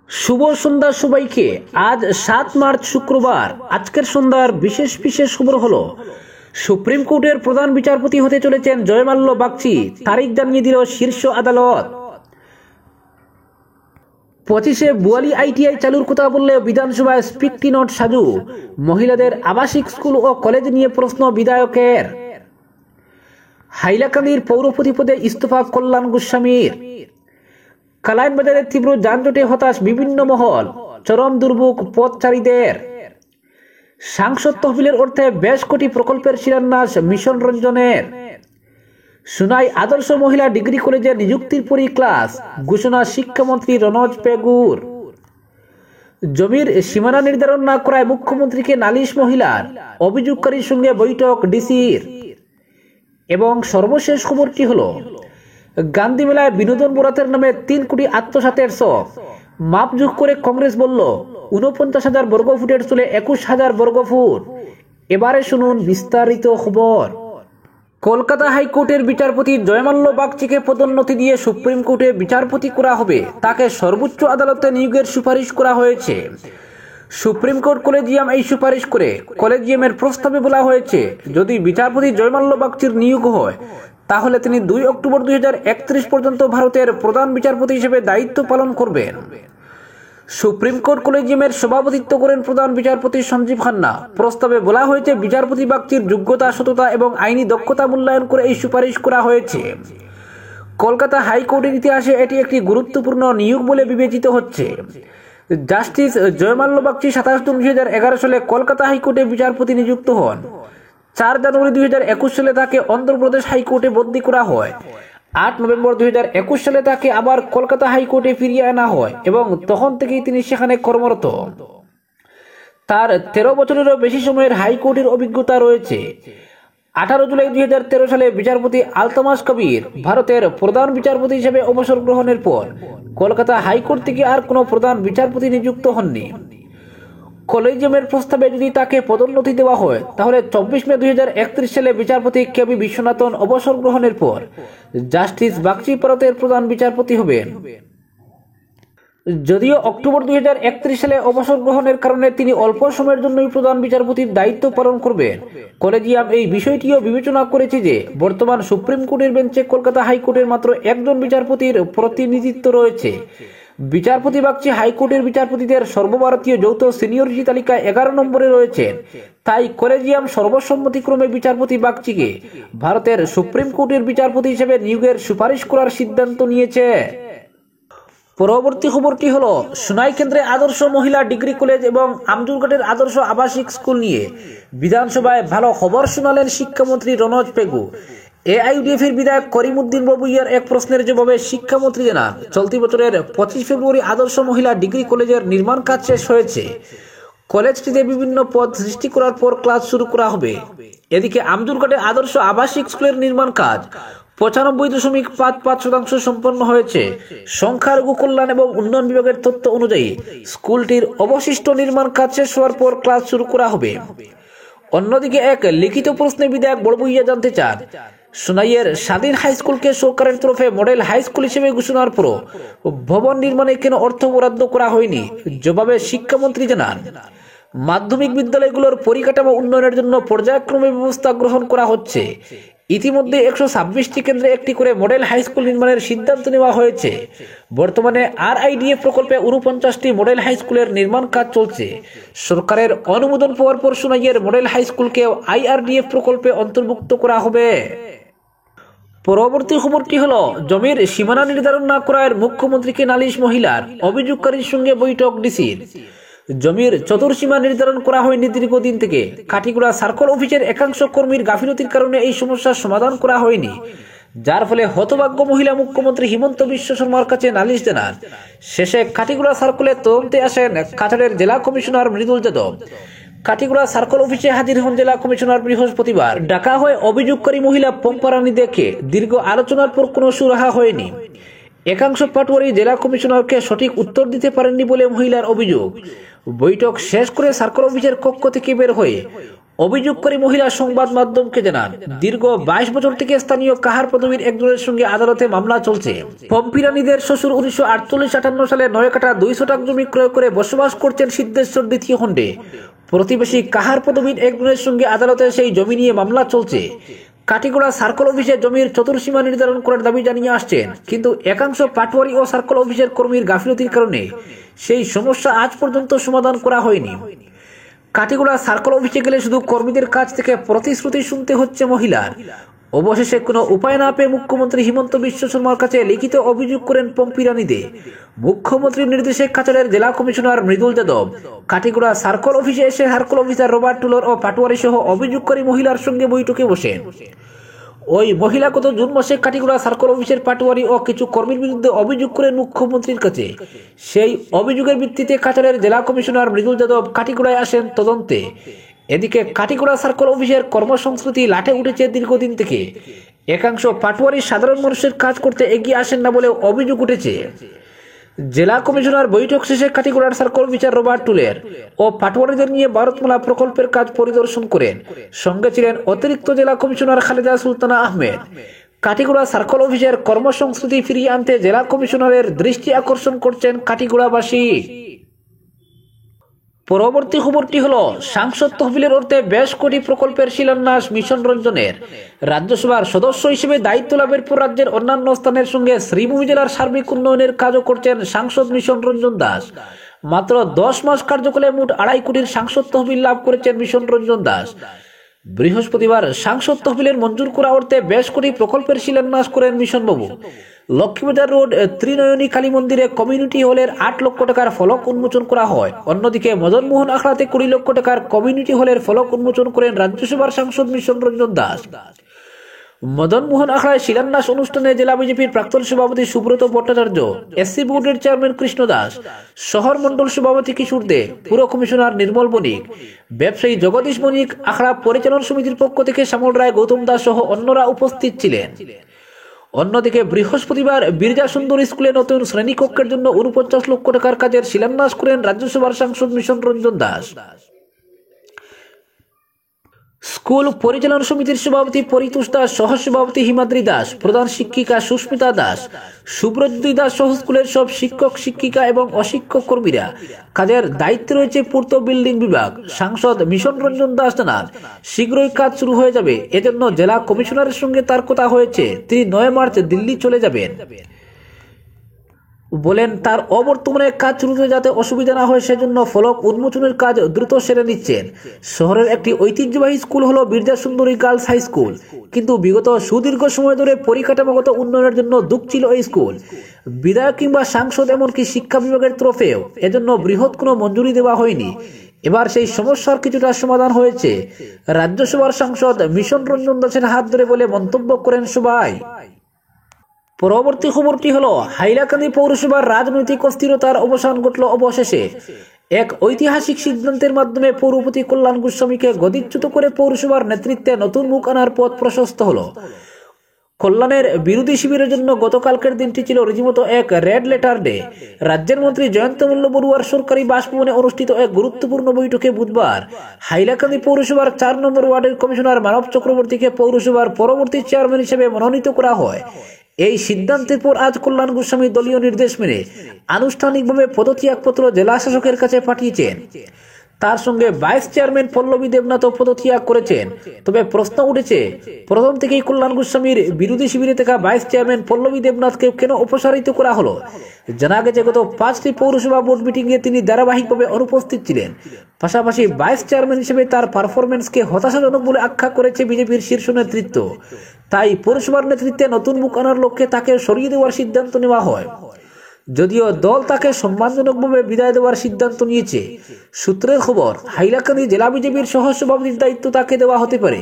শুভ সন্ধ্যা সবাইকে। আজ 7 মার্চ শুক্রবার। আজকের সন্ধ্যার বিশেষ বিশেষ খবর হলো সুপ্রিম কোর্টের প্রধান বিচারপতি হতে চলেছেন জয়মাল্য বাগচি। তারিখ জানিয়ে দিল শীর্ষ আদালত। 25-এ বুয়ালি আইটিআই চালুর কথা বললেও বিধানসভায় স্পিকটি নোট সাজু। মহিলাদের আবাসিক স্কুল ও কলেজ নিয়ে প্রশ্ন বিধায়কের। হাইলাকান্দির পৌরপতি পদে ইস্তফা কল্যাণ গোস্বামীর। কালাইন বাজারের তীব্র যানজটে হতাশ বিভিন্ন মহল, চরম দুর্ভোগ পথচারীদের। সাংসদ তহবিলের অর্থে বেশ কোটি প্রকল্পের শিলান্যাস মিশন রঞ্জনের। সুনাই আদর্শ মহিলা ডিগ্রি কলেজের নিযুক্তির পরই ক্লাস, ঘোষণা শিক্ষামন্ত্রী রনজ পেগুর। জমির সীমানা নির্ধারণ না করায় মুখ্যমন্ত্রীকে নালিশ মহিলার, অভিযোগকারীর সঙ্গে বৈঠক ডিসির। এবং সর্বশেষ খবরটি হলো গান্ধী মেলায় বিনোদন বরাতের নামে 3 কোটি আত্মসাতের শখ। মাপজোখ করে কংগ্রেস বলল 49,000 বর্গফুটের চলে 21,000 বর্গফুট। এবারে শুনুন বিস্তারিত খবর। কলকাতা হাইকোর্টের বিচারপতি জয়মাল্য বাগচিকে পদোন্নতি দিয়ে সুপ্রিম কোর্টে বিচারপতি করা হবে। তাকে সর্বোচ্চ আদালতে নিয়োগের সুপারিশ করা হয়েছে। সুপ্রিম কোর্ট কলেজিয়াম এই সুপারিশ করে। কলেজিয়ামের প্রস্তাবে বলা হয়েছে, যদি বিচারপতি জয়মাল্য বাগচির নিয়োগ হয় তাহলে তিনি 2 অক্টোবর 2031 পর্যন্ত ভারতের প্রধান বিচারপতি হিসেবে দায়িত্ব পালন করবেন। সুপ্রিম কোর্ট কলেজিয়ামের সভাপতিত্ব করেন প্রধান বিচারপতি সঞ্জীব খান্না। প্রস্তাবে বলা হয়েছে, বিচারপতি বাগচির যোগ্যতা, সততা এবং আইনি দক্ষতা মূল্যায়ন করে এই সুপারিশ করা হয়েছে। কলকাতা হাইকোর্টের ইতিহাসে এটি একটি গুরুত্বপূর্ণ নিয়োগ বলে বিবেচিত হচ্ছে। জাস্টিস জয়মাল্য বাগচি 27 জুন 2011 সালে কলকাতা হাইকোর্টে বিচারপতি নিযুক্ত হন। 4 জানুয়ারি 2021 সালে তাকে অন্ধ্রপ্রদেশ হাইকোর্টে বদলি করা হয়। 8 নভেম্বর 2021 সালে তাকে আবার কলকাতা হাইকোর্টে ফিরিয়ে আনা হয় এবং তখন থেকেই তিনি সেখানে কর্মরত। তার 13 বছরেরও বেশি সময়ের হাইকোর্টের অভিজ্ঞতা রয়েছে। 18 জুলাই 2013 সালে বিচারপতি আলতামাস কবির ভারতের প্রধান বিচারপতি হিসেবে অবসর গ্রহণের পর কলকাতা হাইকোর্ট থেকে আর কোনো প্রধান বিচারপতি নিযুক্ত হননি। কলেজিয়ামের প্রস্তাবে যদি তাকে পদোন্নতি দেওয়া হয় তাহলে 24 মে 2031 সালে বিচারপতি কেবি বিশ্বনাথন অবসর গ্রহণের পর জাস্টিস বাগচি ভারতের প্রধান বিচারপতি হবেন। যদিও অক্টোবর 2031 সালে অবসর গ্রহণের কারণে তিনি অল্প সময়ের জন্যই প্রধান বিচারপতির দায়িত্ব পালন করবেন, কলেজিয়াম এই বিষয়টিও বিবেচনা করেছে যে বর্তমান সুপ্রিম কোর্টের বেঞ্চে কলকাতা হাইকোর্টের মাত্র একজন বিচারপতির প্রতিনিধিত্ব রয়েছে। বিচারপতি বাগচি হাইকোর্টের বিচারপতিদের সর্বভারতীয় যৌথ সিনিয়রিটি তালিকায় 11 নম্বরে রয়েছেন। তাই কলেজিয়াম সর্বসম্মতিক্রমে বিচারপতি বাগচিকে ভারতের সুপ্রিম কোর্টের বিচারপতি হিসেবে নিয়োগের সুপারিশ করার সিদ্ধান্ত নিয়েছে। পরবর্তী খবরটি হলো সুনাই কেন্দ্রে আদর্শ মহিলা ডিগ্রি কলেজ এবং আমজুরঘাটের আদর্শ আবাসিক স্কুল নিয়ে বিধানসভায় ভালো খবর শোনালেন শিক্ষামন্ত্রী রনজ পেগু। এআইইউডিএফ এর বিধায়ক করিমউদ্দিন বাবুইয়ার এক প্রশ্নের জবাবে শিক্ষামন্ত্রী জানান, চলতি বছরের 25 ফেব্রুয়ারি আদর্শ মহিলা ডিগ্রি কলেজের নির্মাণ কাজ শেষ হয়েছে। কলেজটিতে বিভিন্ন পদ সৃষ্টি করার পর ক্লাস শুরু করা হবে। এদিকে আমজুরঘাটে আদর্শ আবাসিক স্কুলের নির্মাণ কাজ 95.55% সম্পন্ন হয়েছে। সংখ্যালঘু কল্যাণ এবং উন্নয়ন বিভাগের তথ্য অনুযায়ী স্কুলটির অবশিষ্ট নির্মাণ কাজ শেষ হওয়ার পর ক্লাস শুরু করা হবে। অন্যদিকে এক লিখিত প্রশ্নে বিধায়ক বড়বুইয়া জানতে চান, সুনাইয়ের স্বাধীন হাই স্কুলকে সরকারের তরফে মডেল হাই স্কুল হিসেবে ঘোষণার পর ভবন নির্মাণে কেন অর্থ বরাদ্দ করা হয়নি। জবাবে শিক্ষামন্ত্রী জানান, মাধ্যমিক বিদ্যালয়গুলোর পরিকাঠামো উন্নয়নের জন্য পর্যায়ক্রমে ব্যবস্থা গ্রহণ করা হচ্ছে। ইতিমধ্যে 126টি কেন্দ্রে একটি করে মডেল হাই স্কুল নির্মাণের সিদ্ধান্ত নেওয়া হয়েছে। বর্তমানে আরআইডিএফ প্রকল্পে 49টি মডেল হাই স্কুলের নির্মাণ কাজ চলছে। সরকারের অনুমোদন পাওয়ার পর সুনাইয়ের মডেল হাই স্কুলকেও আইআরডিএফ প্রকল্পে অন্তর্ভুক্ত করা হবে। পরবর্তী খবরটি হলো জমির সীমানা নির্ধারণ না করায় মুখ্যমন্ত্রীকে নালিশ মহিলার, অভিযোগকারীর সঙ্গে বৈঠক ডিসির। জমির চতুর্সীমা নির্ধারণ করা হয়নি দীর্ঘদিন থেকে। কাঠিগড়া সার্কল অফিসের একাংশ কর্মীর গাফিলতির কারণে এই সমস্যার সমাধান করা হয়নি, যার ফলে হতভাগ্য মহিলা মুখ্যমন্ত্রী হিমন্ত বিশ্ব শর্মার কাছে নালিশ জানান। শেষে কাঠিগড়া সার্কলে তদন্তে আসেন কাছাড়ের জেলা কমিশনার মৃদুল যাদব। কাঠিগড়া সার্কল অফিসে হাজির হন জেলা কমিশনার বৃহস্পতিবার। ডাকা হয় অভিযোগকারী মহিলা পম্পারানি দেখে। দীর্ঘ আলোচনার পর কোনো সুরাহা হয়নি। একাংশ পাটওয়ারি জেলা কমিশনারকে সঠিক উত্তর দিতে পারেননি বলে মহিলার অভিযোগ। বৈঠক শেষ করে সার্কল অফিসের কক্ষ থেকে বের হয়ে অভিযোগকারী মহিলা সংবাদ মাধ্যমকে জানান, দীর্ঘ 22 বছর থেকে স্থানীয় কাহার পদবীর একজনের সঙ্গে আদালতে মামলা চলছে। পম্পি রানীদের শ্বশুর 1948-58 সালে 9 কাঠা 2 শতাংশ জমি ক্রয় করে বসবাস করছেন সিদ্ধেশ্বর দ্বিতীয় খণ্ডে। প্রতিবেশী কাহার পদবীর একজনের সঙ্গে আদালতে সেই জমি নিয়ে মামলা চলছে। কাটিগড়া সার্কল অফিসে জমির চতুর্সীমা নির্ধারণ করার দাবি জানিয়ে আসছেন, কিন্তু একাংশ পাটোয়ারি ও সার্কল অফিসের কর্মীর গাফিলতির কারণে সেই সমস্যা আজ পর্যন্ত সমাধান করা হয়নি। কাটিগড়া সার্কল অফিসে গেলে শুধু কর্মীদের কাছ থেকে প্রতিশ্রুতি শুনতে হচ্ছে মহিলার। অবশেষে কোনো উপায় না পেয়ে মুখ্যমন্ত্রী হিমন্ত বিশ্ব শর্মার কাছে লিখিত অভিযোগ করেন পম্পি রানী দে। মুখ্যমন্ত্রীর নির্দেশে কাছাড়ের জেলা কমিশনার মৃদুল যাদব কাটিগড়া সার্কল অফিসে এসে সার্কল অফিসার রবার্ট টুলর ও পাটোয়ারি সহ অভিযোগকারী মহিলার সঙ্গে বৈঠকে বসেন। ওই মহিলা গত জুন মাসে কাটিগড়া সার্কল অফিসের পাটোয়ারি ও কিছু কর্মীর বিরুদ্ধে অভিযোগ করেন মুখ্যমন্ত্রীর কাছে। সেই অভিযোগের ভিত্তিতে কাছাড়ের জেলা কমিশনার মৃদুল যাদব কাটিগড়ায় আসেন তদন্তে। এদিকে কাটিগড়া সার্কল অফিসের কর্মসংস্কৃতি লাটে উঠেছে দীর্ঘদিন থেকে। একাংশ পাটোয়ারি সাধারণ মানুষের কাজ করতে এগিয়ে আসেন না বলেও অভিযোগ উঠেছে। জেলা কমিশনার বৈঠক শেষে কাটিগড়ার সার্কল অফিসার রবার্ট টুলের ও পাটোয়ারিদের নিয়ে ভারতমালা প্রকল্পের কাজ পরিদর্শন করেন। সঙ্গে ছিলেন অতিরিক্ত জেলা কমিশনার খালেদা সুলতানা আহমেদ। কাটিগড়া সার্কল অফিসের কর্মসংস্কৃতি ফিরিয়ে আনতে জেলা কমিশনারের দৃষ্টি আকর্ষণ করছেন কাটিগড়াবাসী। পরবর্তী খবরটি হলো, সাংসদ তহবিলের অর্থে বেশ কোটি প্রকল্পের শিলান্যাস মিশন রঞ্জনের। রাজ্যসভার সদস্য হিসেবে দায়িত্ব লাভের পর রাজ্যের অন্যান্য স্থানের সঙ্গে শ্রীভূমি জেলার সার্বিক উন্নয়নের কাজও করছেন সাংসদ মিশন রঞ্জন দাস। মাত্র 10 মাস কার্যকালে মোট 2.5 কোটির সাংসদ তহবিল লাভ করেছেন মিশন রঞ্জন দাস। বৃহস্পতিবার সাংসদ তহবিলের মঞ্জুর করা অর্থে বেশ কোটি প্রকল্পের শিলান্যাস করেন মিশনবাবু। লক্ষ্মীবাজার রোড ত্রিনয়নী কালী মন্দিরে কমিউনিটি হলের 8 লক্ষ টাকার ফলক উন্মোচন করা হয়। অন্যদিকে মদন মোহন আখড়াতে 20 লক্ষ টাকার কমিউনিটি হলের ফলক উন্মোচন করেন রাজ্যসভার সাংসদ মিশন রঞ্জন দাস। মদন মোহন আখড়ায় শিলান্যাস অনুষ্ঠানে জেলা বিজেপির প্রাক্তন সভাপতি সুব্রত ভট্টাচার্য, এসসি বোর্ডের চেয়ারম্যান কৃষ্ণ দাস, শহর মন্ডল সভাপতি কিশোর দে, পুর কমিশনার নির্মল বণিক, ব্যবসায়ী জগদীশ বণিক, আখড়া পরিচালন সমিতির পক্ষ থেকে শ্যামল রায়, গৌতম দাস সহ অন্যরা উপস্থিত ছিলেন। অন্যদিকে বৃহস্পতিবার বিরজা সুন্দর স্কুলে নতুন শ্রেণীকক্ষের জন্য 49 লক্ষ টাকার কাজের শিলান্যাস করেন রাজ্যসভার সাংসদ মিশন রঞ্জন দাস। স্কুল পরিচালনা সমিতির সভাপতি পরিতোষ দাস, সহ সভাপতি হিমাদ্রি দাস, প্রধান শিক্ষিকা সুস্মিতা দাস, সুব্রজ্যোতি দাস সহ স্কুলের সব শিক্ষক শিক্ষিকা এবং অশিক্ষক কর্মীরা কাজের দায়িত্বে রয়েছে পূর্ত বিল্ডিং বিভাগ। সাংসদ মিশন রঞ্জন দাস জানান, শীঘ্রই কাজ শুরু হয়ে যাবে। এজন্য জেলা কমিশনারের সঙ্গে তার কথা হয়েছে। তিনি 9 মার্চ দিল্লি চলে যাবেন। বলেন, তার অবর্তমানে কাজ শুরুতে যাতে অসুবিধা না হয় সেজন্য ফলক উন্মোচনের কাজ দ্রুত সেরে নিচ্ছেন। শহরের একটি ঐতিহ্যবাহী স্কুল হলো বিরজা সুন্দরী গার্লস হাই স্কুল, কিন্তু বিগত সুদীর্ঘ সময় ধরে পরিকাঠামোগত উন্নয়নের জন্য দুঃখ ছিল এই স্কুল। বিধায়ক কিংবা সাংসদ এমনকি শিক্ষা বিভাগের তরফেও এজন্য বৃহৎ কোনো মঞ্জুরি দেওয়া হয়নি। এবার সেই সমস্যার কিছুটা সমাধান হয়েছে রাজ্যসভার সাংসদ মিশন রঞ্জন দাসের হাত ধরে বলে মন্তব্য করেন সবাই। পরবর্তী খবরটি হলো, হাইলাকান্দি পৌরসভার রাজনৈতিক অস্থিরতার অবসান ঘটল অবশেষে। এক ঐতিহাসিক সিদ্ধান্তের মাধ্যমে পৌরপতি কল্যাণ গোস্বামীকে গদিচ্যুত করে পৌরসভার নেতৃত্বে নতুন মুখ আনার পথ প্রশস্ত হলো। কল্যাণের বিরোধী শিবিরের জন্য গতকালকের দিনটি ছিল রীতিমতো এক রেড লেটার ডে। রাজ্যের মন্ত্রী জয়ন্ত মল্ল বড়ুয়ার সরকারি বাসভবনে অনুষ্ঠিত এক গুরুত্বপূর্ণ বৈঠকে বুধবার হাইলাকান্দি পৌরসভার 4 নম্বর ওয়ার্ডের কমিশনার মানব চক্রবর্তীকে পৌরসভার পরবর্তী চেয়ারম্যান হিসেবে মনোনীত করা হয়। এই সিদ্ধান্তের পর আজ কল্যাণ গোস্বামী দলীয় নির্দেশ মেনে আনুষ্ঠানিকভাবে পদত্যাগপত্র জেলা শাসকের কাছে পাঠিয়েছেন। তার সঙ্গে ভাইস চেয়ারম্যান পল্লবী দেবনাথও পদত্যাগ করেছেন। তবে প্রশ্ন উঠেছে, প্রথম থেকেই কল্যাণ গোস্বামীর বিরোধী শিবিরে থাকা ভাইস চেয়ারম্যান পল্লবী দেবনাথকে কেন অপসারিত করা হলো? জানা গেছে, গত 5টি পৌরসভা বোর্ড মিটিংয়ে তিনি ধারাবাহিকভাবে অনুপস্থিত ছিলেন। পাশাপাশি ভাইস চেয়ারম্যান হিসেবে তার পারফরমেন্সকে হতাশাজনক বলে আখ্যা করেছে বিজেপির শীর্ষ নেতৃত্ব। তাই পৌরসভার নেতৃত্বে নতুন মুখ আনার লক্ষ্যে তাকে সরিয়ে দেওয়ার সিদ্ধান্ত নেওয়া হয়। যদিও দল তাকে সম্মানজনকভাবে বিদায় দেওয়ার সিদ্ধান্ত নিয়েছে। সূত্রের খবর, হাইলাকান্দি জেলা বিজেপির সহ সভাপতির দায়িত্ব তাকে দেওয়া হতে পারে।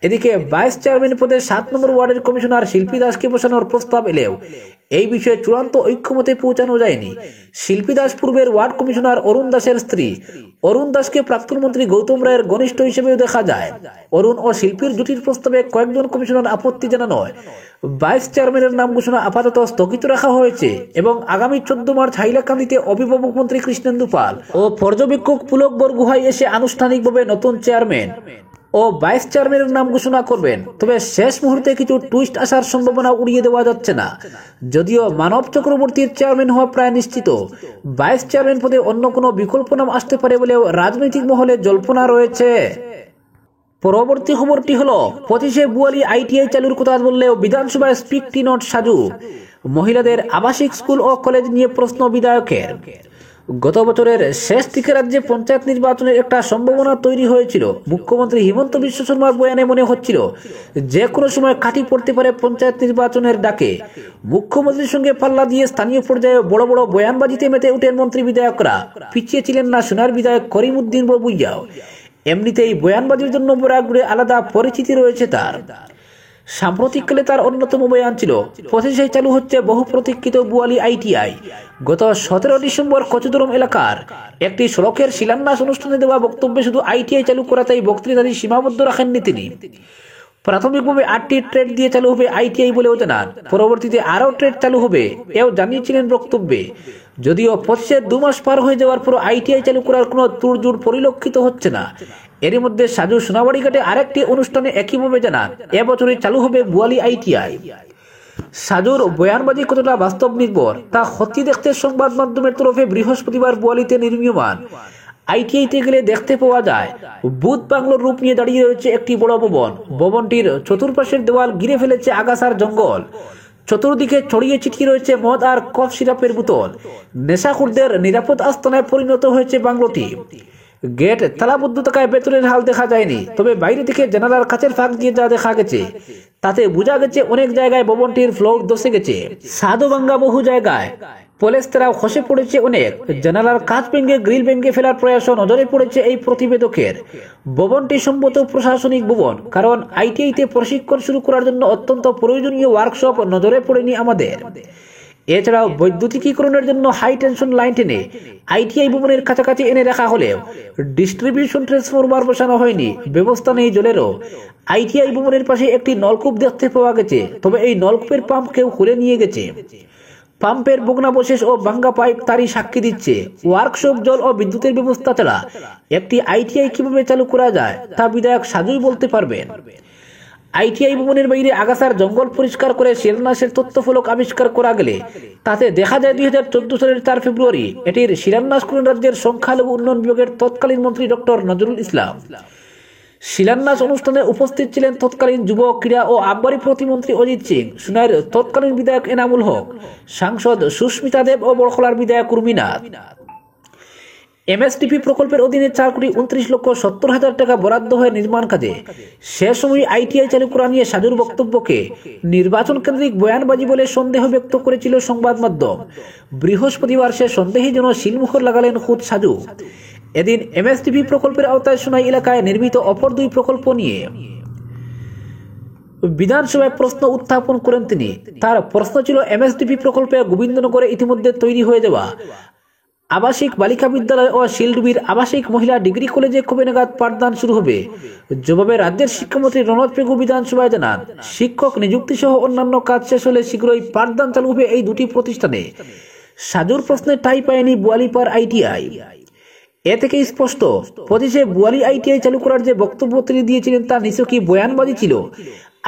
এদিকে ভাইস চেয়ারম্যান পদে 7 নম্বর ওয়ার্ডের কমিশনার শিল্পী দাসকে বসানোর প্রস্তাব এলেও এই বিষয়ে চূড়ান্ত ঐক্যমতে পৌঁছানো যায়নি। শিল্পী দাস পূর্বের ওয়ার্ড কমিশনার অরুণ দাসের স্ত্রী। অরুণ দাসকে প্রাক্তন মন্ত্রী গৌতম রায়ের ঘনিষ্ঠ হিসেবেও দেখা যায়। অরুণ ও শিল্পীর জুটির প্রস্তাবে কয়েকজন কমিশনার আপত্তি জানানো হয়। ভাইস চেয়ারম্যানের নাম ঘোষণা আপাতত স্থগিত রাখা হয়েছে এবং আগামী 14 মার্চ হাইলাকান্দিতে অভিভাবক মন্ত্রী কৃষ্ণেন্দু পাল ও পর্যবেক্ষক পুলক বরগুহাই এসে আনুষ্ঠানিকভাবে নতুন চেয়ারম্যান ও ভাইস চেয়ারম্যানের নাম ঘোষণা করবেন, তবে শেষ মুহূর্তে কিছু টুইস্ট আসার সম্ভাবনা উড়িয়ে দেওয়া যাচ্ছে না। যদিও মানব চক্রবর্তীর চেয়ারম্যান হওয়া প্রায় নিশ্চিত, ভাইস চেয়ারম্যান পদে অন্য কোনো বিকল্প নাম আসতে পারে বলেও রাজনৈতিক মহলে জল্পনা রয়েছে। পরবর্তী খবরটি হলো 25শে বুয়ালি আইটিআই চালুর কথা বললেও বিধানসভায় স্পিক নট সাজু। মহিলাদের আবাসিক স্কুল ও কলেজ নিয়ে প্রশ্ন বিধায়কের। গত বছরের শেষ দিকে রাজ্যে পঞ্চায়েত নির্বাচনের একটা সম্ভাবনা তৈরি হয়েছিল। মুখ্যমন্ত্রী হিমন্ত বিশ্ব শর্মার বয়ানে মনে হচ্ছিল যে কোনো সময় কাটি পড়তে পারে পঞ্চায়েত নির্বাচনের ডাকে। মুখ্যমন্ত্রীর সঙ্গে পাল্লা দিয়ে স্থানীয় পর্যায়ে বড় বড় বয়ানবাজিতে মেতে উঠেন মন্ত্রী বিধায়করা। পিছিয়ে ছিলেন না সোনার বিধায়ক করিমউদ্দিন বড়ভুইয়াও। এমনিতেই বয়ানবাজির জন্য বরাগুড়ে আলাদা পরিচিতি রয়েছে তার। সাম্প্রতিককালে তার অন্যতম বয়ান ছিল 25শে চালু হচ্ছে বহু প্রতীক্ষিত বুয়ালি আইটিআই। গত 17 ডিসেম্বর কচুদরম এলাকার একটি সড়কের শিলান্যাস অনুষ্ঠানে দেওয়া বক্তব্যে শুধু আইটিআই চালু করাতেই বক্তৃতাটি সীমাবদ্ধ রাখেননি তিনি। প্রাথমিকভাবে 8টি ট্রেড দিয়ে চালু হবে আইটিআই বলেও জানান। পরবর্তীতে আরও ট্রেড চালু হবে এও জানিয়েছিলেন বক্তব্যে। যদিও 25-এর 2 মাস পার হয়ে যাওয়ার পর আইটিআই চালু করার কোনো তোড়জোড় পরিলক্ষিত হচ্ছে না। এর মধ্যে সাজু সোনাবাড়িঘাটে আরেকটি অনুষ্ঠানে একইভাবে জানান এবছরই চালু হবে বুয়ালি আইটিআই। সাজুর বয়ানবাজি কতটা বাস্তব নির্ভর তা খতিয়ে দেখতে সংবাদ মাধ্যমের তরফে বৃহস্পতিবার বুয়ালিতে নির্মীয়মান আইটিআইতে গেলে দেখতে পাওয়া যায় বুথ বাংলোর রূপ নিয়ে দাঁড়িয়ে রয়েছে একটি বড় ভবন। ভবনটির চতুর্পাশের দেওয়াল ঘিরে ফেলেছে আগাছার জঙ্গল। চতুর্দিকে ছড়িয়ে ছিটিয়ে রয়েছে মদ আর কফ সিরাপের বোতল। নেশাখোরদের নিরাপদ আস্তানায় পরিণত হয়েছে বাংলোটি। গেট তালাবদ্ধ থাকায় ভেতরের হাল দেখা যায়নি, তবে বাইরে থেকে জানালার কাচের ফাঁক দিয়ে যা দেখা গেছে তাতে বোঝা গেছে অনেক জায়গায় ভবনটির ফ্লোর ধসে গেছে। সাদো ভাঙ্গা বহু জায়গায় পলেস্তারাও খসে পড়েছে অনেক। জানালার কাঁচ ভেঙে গ্রিল ভেঙে ফেলার প্রয়াসও নজরে পড়েছে এই প্রতিবেদকের। ভবনটি সম্ভবত প্রশাসনিক ভবন, কারণ আইটিআইতে প্রশিক্ষণ শুরু করার জন্য অত্যন্ত প্রয়োজনীয় ওয়ার্কশপ নজরে পড়েনি আমাদের। এছাড়াও বৈদ্যুতিকীকরণের জন্য হাই টেনশন লাইন টেনে আইটিআই ভবনের কাছাকাছি এনে রাখা হলেও ডিস্ট্রিবিউশন ট্রান্সফরমার বসানো হয়নি, ব্যবস্থা নেই জলেরও। আইটিআই ভবনের পাশে একটি নলকূপ দেখতে পাওয়া গেছে, তবে এই নলকূপের পাম্প কেউ খুলে নিয়ে গেছে। পাম্পের ভগ্নাবশেষ ও ভাঙ্গা পাইপ তারই সাক্ষী দিচ্ছে। ওয়ার্কশপ, জল ও বিদ্যুতের ব্যবস্থা ছাড়া একটি আইটিআই কিভাবে চালু করা যায় তা বিধায়ক সাজুই বলতে পারবেন। আইটিআই ভবনের বাইরে আগাছার জঙ্গল পরিষ্কার করে শিলান্যাসের তথ্যফলক আবিষ্কার করা গেলে তাতে দেখা যায় 2014 সালের 4 ফেব্রুয়ারি এটির শিলান্যাস করেন রাজ্যের সংখ্যালঘু উন্নয়ন বিভাগের তৎকালীন মন্ত্রী ডক্টর নজরুল ইসলাম। শিলান্যাস অনুষ্ঠানে উপস্থিত ছিলেন তৎকালীন যুব, ক্রীড়া ও আবগারি প্রতিমন্ত্রী অজিত সিং, সুনাইর তৎকালীন বিধায়ক এনামুল হক, সাংসদ সুস্মিতা দেব ও বড়খলার বিধায়ক উর্মিনাথ। এমএসডিপি প্রকল্পের অধীনে 4,29,70,000 টাকা বরাদ্দ হয়ে নির্মাণ কাজে সে সময় আইটিআই চালু করা নিয়ে সাজুর বক্তব্যকে নির্বাচন কেন্দ্রিক বয়ানবাজি বলে সন্দেহ ব্যক্ত করেছিল সংবাদ মাধ্যম। বৃহস্পতিবার সে সন্দেহে যেন শিলমুখর লাগালেন খুদ সাজু। এদিন এমএসডিপি প্রকল্পের আওতায় সোনাই এলাকায় নির্মিত অপর 2 প্রকল্প নিয়ে বিধানসভায় প্রশ্ন উত্থাপন করেন তিনি। তার প্রশ্ন ছিল এমএসডিপি প্রকল্পে গোবিন্দনগরে ইতিমধ্যে তৈরি হয়ে যাওয়া আবাসিক বালিকা বিদ্যালয় ও শিলডুবির আবাসিক মহিলা ডিগ্রি কলেজে কবে নাগাদ পাঠদান শুরু হবে। জবাবে রাজ্যের শিক্ষামন্ত্রী রণদ পেগু বিধানসভায় জানান শিক্ষক নিযুক্তি সহ অন্যান্য কাজ শেষ হলে শীঘ্রই পাঠদান চালু হবে এই 2টি প্রতিষ্ঠানে। সাজুর প্রশ্নে ঠাঁই পায়নি বুয়ালিপাড় আইটিআই। এ থেকে স্পষ্ট 25-এ বুয়ালি আইটিআই চালু করার যে বক্তব্য তিনি দিয়েছিলেন তা নিছকই বয়ানবাজি ছিল।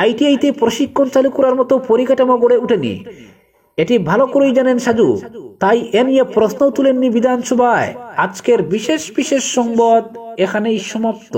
আইটিআইতে প্রশিক্ষণ চালু করার মতো পরিকাঠামো গড়ে ওঠেনি, এটি ভালো করেই জানেন সাজু। তাই এ নিয়ে প্রশ্ন তুলেননি বিধানসভায়। আজকের বিশেষ সংবাদ এখানেই সমাপ্ত।